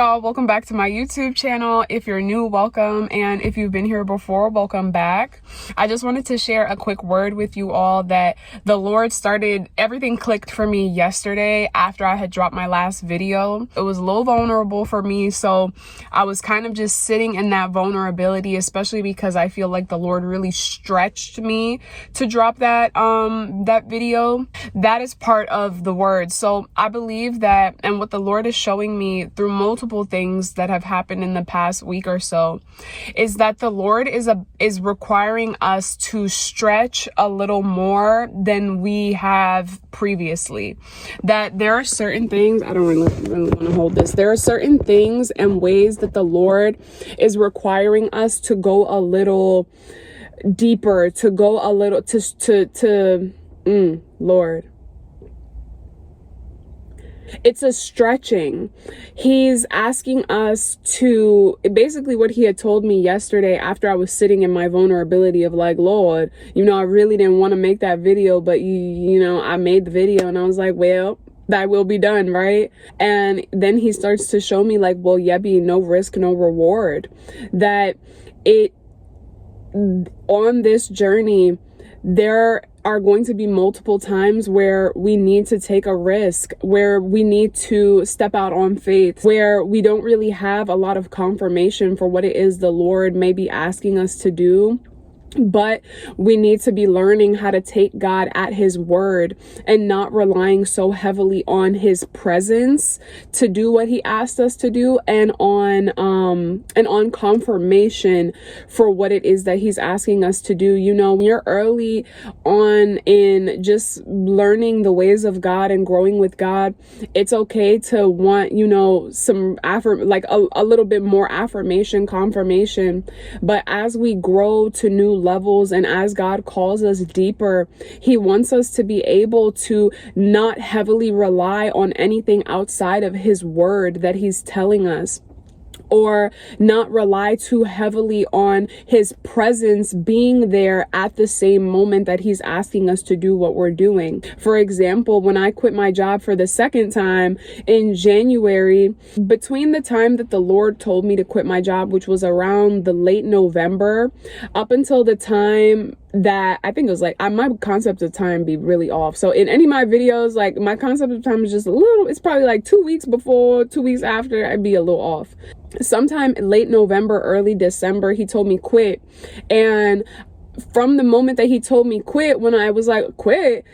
Y'all, welcome back to my YouTube channel. If you're new, welcome, and if you've been here before, welcome back. I just wanted to share a quick word with you all that the Lord everything clicked for me yesterday after I had dropped my last video. It was a little vulnerable for me, so I was kind of just sitting in that vulnerability, especially because I feel like the Lord really stretched me to drop that video. That is part of the word. So I believe that, and what the Lord is showing me through multiple things that have happened in the past week or so, is that the Lord is requiring us to stretch a little more than we have previously. That there are certain things, I don't really want to hold this. There are certain things and ways that the Lord is requiring us to go a little deeper, to go a little Lord. It's a stretching. He's asking us to, basically what he had told me yesterday after I was sitting in my vulnerability of like, Lord, I really didn't want to make that video, but I made the video and I was like, well, that will be done, right? And then he starts to show me like, well, Yebby, no risk, no reward. That on this journey, there are going to be multiple times where we need to take a risk, where we need to step out on faith, where we don't really have a lot of confirmation for what it is the Lord may be asking us to do. But we need to be learning how to take God at his word and not relying so heavily on his presence to do what he asked us to do, and on confirmation for what it is that he's asking us to do. When you're early on in just learning the ways of God and growing with God, it's okay to want, some a little bit more affirmation, confirmation. But as we grow to new levels and as God calls us deeper, he wants us to be able to not heavily rely on anything outside of his word that he's telling us, or not rely too heavily on his presence being there at the same moment that he's asking us to do what we're doing. For example, when I quit my job for the second time in January, between the time that the Lord told me to quit my job, which was around the late November, up until the time that I think it was my concept of time be really off. So in any of my videos, my concept of time is just it's probably like 2 weeks before, 2 weeks after, I'd be a little off. Sometime late November, early December, he told me quit. And from the moment that he told me quit, when I was like, quit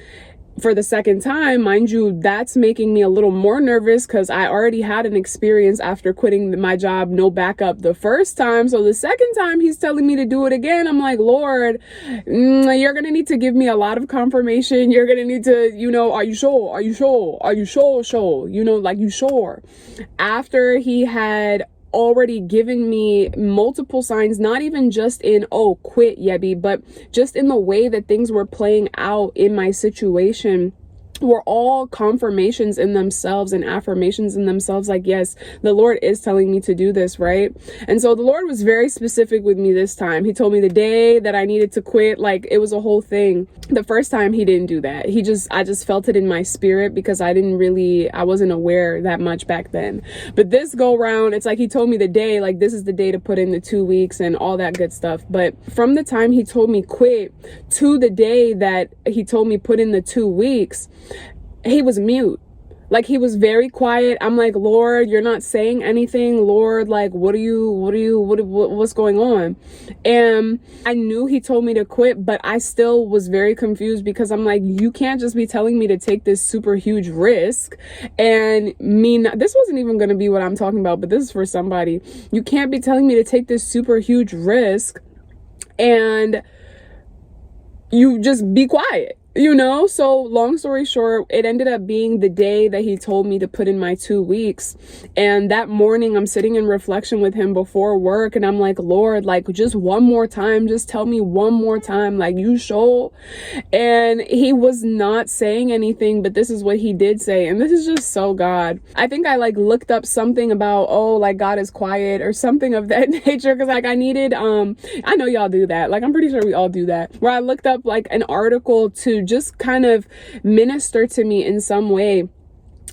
for the second time, mind you, that's making me a little more nervous because I already had an experience after quitting my job, no backup the first time. So the second time he's telling me to do it again, I'm like, Lord, you're going to need to give me a lot of confirmation. You're going to need to, are you sure? Are you sure? Are you sure? Sure. You sure? After he had already given me multiple signs, not even just in, oh, quit, Yebby, but just in the way that things were playing out in my situation, were all confirmations in themselves and affirmations in themselves. Like, yes, the Lord is telling me to do this, right? And so the Lord was very specific with me this time. He told me the day that I needed to quit, it was a whole thing. The first time he didn't do that. I just felt it in my spirit because I wasn't aware that much back then. But this go round, it's like he told me the day, this is the day to put in the 2 weeks and all that good stuff. But from the time he told me quit to the day that he told me put in the 2 weeks, he was mute. He was very quiet. I'm like, Lord, you're not saying anything. Lord, what's going on? And I knew he told me to quit, but I still was very confused because I'm like, you can't just be telling me to take this super huge risk and this wasn't even going to be what I'm talking about, but this is for somebody. You can't be telling me to take this super huge risk and you just be quiet. So long story short, it ended up being the day that he told me to put in my 2 weeks. And that morning I'm sitting in reflection with him before work. And I'm like, Lord, just one more time, just tell me one more time, you sure? And he was not saying anything, but this is what he did say. And this is just so God. I think I looked up something about, God is quiet or something of that nature. Cause I needed, I know y'all do that. I'm pretty sure we all do that, where I looked up an article to just kind of minister to me in some way.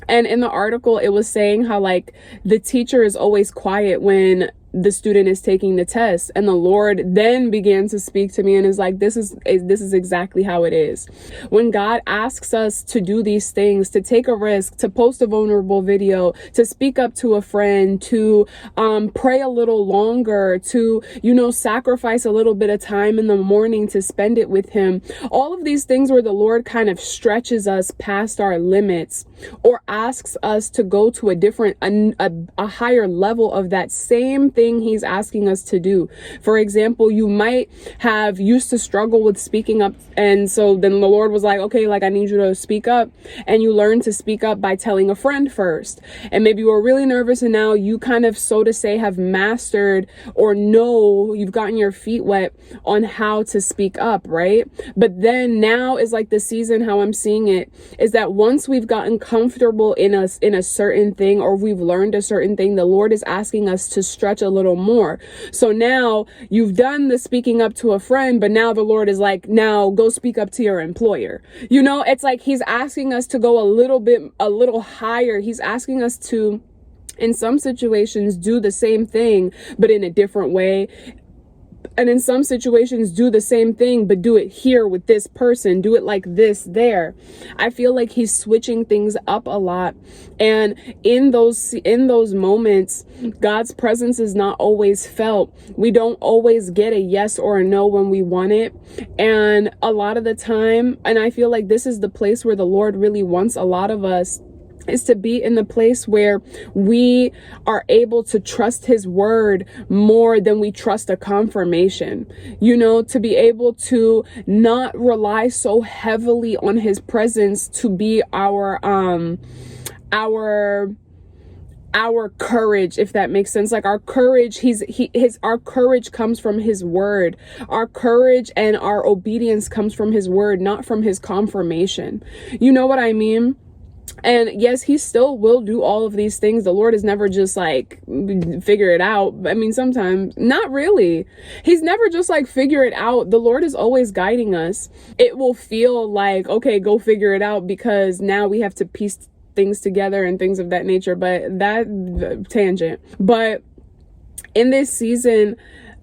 And in the article, it was saying how like the teacher is always quiet when the student is taking the test, and the Lord then began to speak to me and is like, this is exactly how it is. When God asks us to do these things, to take a risk, to post a vulnerable video, to speak up to a friend, to pray a little longer, to, sacrifice a little bit of time in the morning to spend it with him, all of these things where the Lord kind of stretches us past our limits or asks us to go to a higher level of that same thing he's asking us to do. For example, you might have used to struggle with speaking up, and so then the Lord was like, okay, like I need you to speak up, and you learn to speak up by telling a friend first. And maybe you were really nervous, and now you kind of, so to say, have mastered or know you've gotten your feet wet on how to speak up, right? But then now is like the season, how I'm seeing it is that once we've gotten comfortable in a certain thing, or we've learned a certain thing, the Lord is asking us to stretch a little more. So now you've done the speaking up to a friend, but now the Lord is like, now go speak up to your employer. It's like he's asking us to go a little higher. He's asking us to, in some situations, do the same thing, but in a different way. And in some situations, do the same thing, but do it here with this person, do it like this there. I feel like he's switching things up a lot. And in those moments, God's presence is not always felt. We don't always get a yes or a no when we want it. And a lot of the time, and I feel like this is the place where the Lord really wants a lot of us, is to be in the place where we are able to trust his word more than we trust a confirmation, to be able to not rely so heavily on his presence to be our courage, if that makes sense. Like our courage, our courage comes from his word. Our courage and our obedience comes from his word, not from his confirmation. You know what I mean? And yes, he still will do all of these things. The Lord is never just like, figure it out. I mean, sometimes, not really. He's never just like, figure it out. The Lord is always guiding us. It will feel like, okay, go figure it out, because now we have to piece things together and things of that nature. But that tangent. But in this season,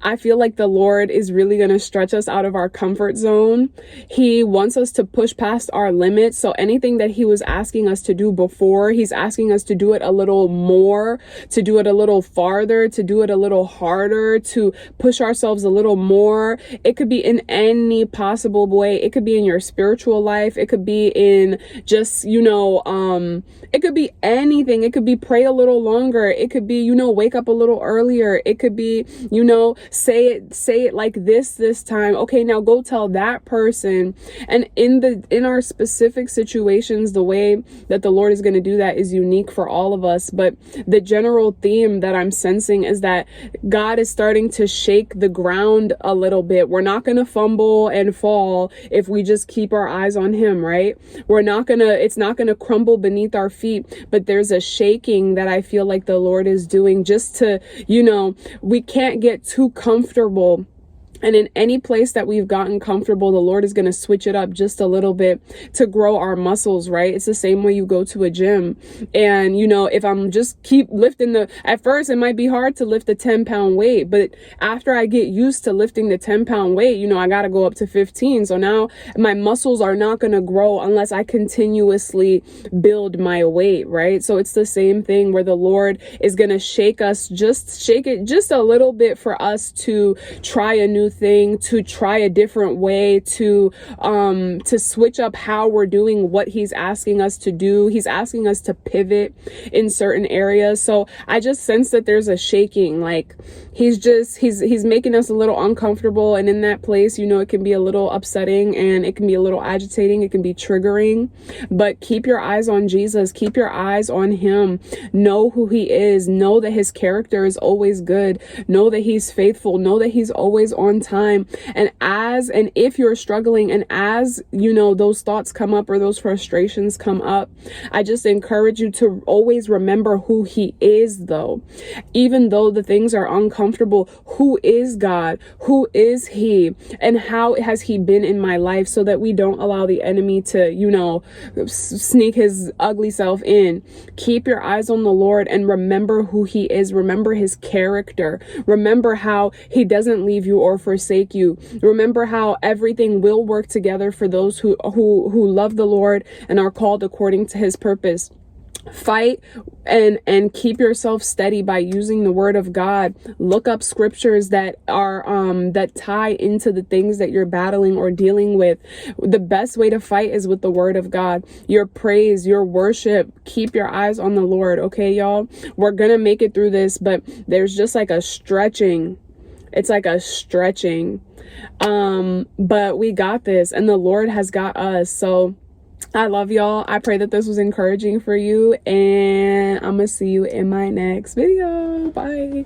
I feel like the Lord is really going to stretch us out of our comfort zone. He wants us to push past our limits. So anything that he was asking us to do before, he's asking us to do it a little more, to do it a little farther, to do it a little harder, to push ourselves a little more. It could be in any possible way. It could be in your spiritual life. It could be in just, it could be anything. It could be pray a little longer. It could be, wake up a little earlier. It could be, say it like this time. Okay, now go tell that person. And in our specific situations, the way that the Lord is going to do that is unique for all of us. But the general theme that I'm sensing is that God is starting to shake the ground a little bit. We're not going to fumble and fall if we just keep our eyes on him, right? It's not going to crumble beneath our feet, but there's a shaking that I feel like the Lord is doing just to, we can't get too comfortable. And in any place that we've gotten comfortable, the Lord is going to switch it up just a little bit to grow our muscles, right? It's the same way you go to a gym. And, if I'm just keep lifting at first, it might be hard to lift a 10-pound weight. But after I get used to lifting the 10-pound weight, I got to go up to 15. So now my muscles are not going to grow unless I continuously build my weight, right? So it's the same thing where the Lord is going to shake it just a little bit for us to try a new thing, to try a different way, to switch up how we're doing what he's asking us to do. He's asking us to pivot in certain areas. So I just sense that there's a shaking, like he's making us a little uncomfortable. And in that place, it can be a little upsetting and it can be a little agitating. It can be triggering, but keep your eyes on Jesus. Keep your eyes on him. Know who he is. Know that his character is always good. Know that he's faithful. Know that he's always on same time. And if you're struggling, and as you know, those thoughts come up or those frustrations come up, I just encourage you to always remember who he is, though. Even though the things are uncomfortable, who is God? Who is he? And how has he been in my life, so that we don't allow the enemy to, sneak his ugly self in. Keep your eyes on the Lord and remember who he is. Remember his character. Remember how he doesn't leave you or forsake you. Remember how everything will work together for those who love the Lord and are called according to his purpose. Fight and keep yourself steady by using the word of God. Look up scriptures that are that tie into the things that you're battling or dealing with. The best way to fight is with the word of God. Your praise, your worship. Keep your eyes on the Lord. Okay, y'all? We're gonna make it through this, but there's just like a stretching. It's like a stretching. But we got this, and the Lord has got us. So I love y'all. I pray that this was encouraging for you, and I'm gonna see you in my next video. Bye.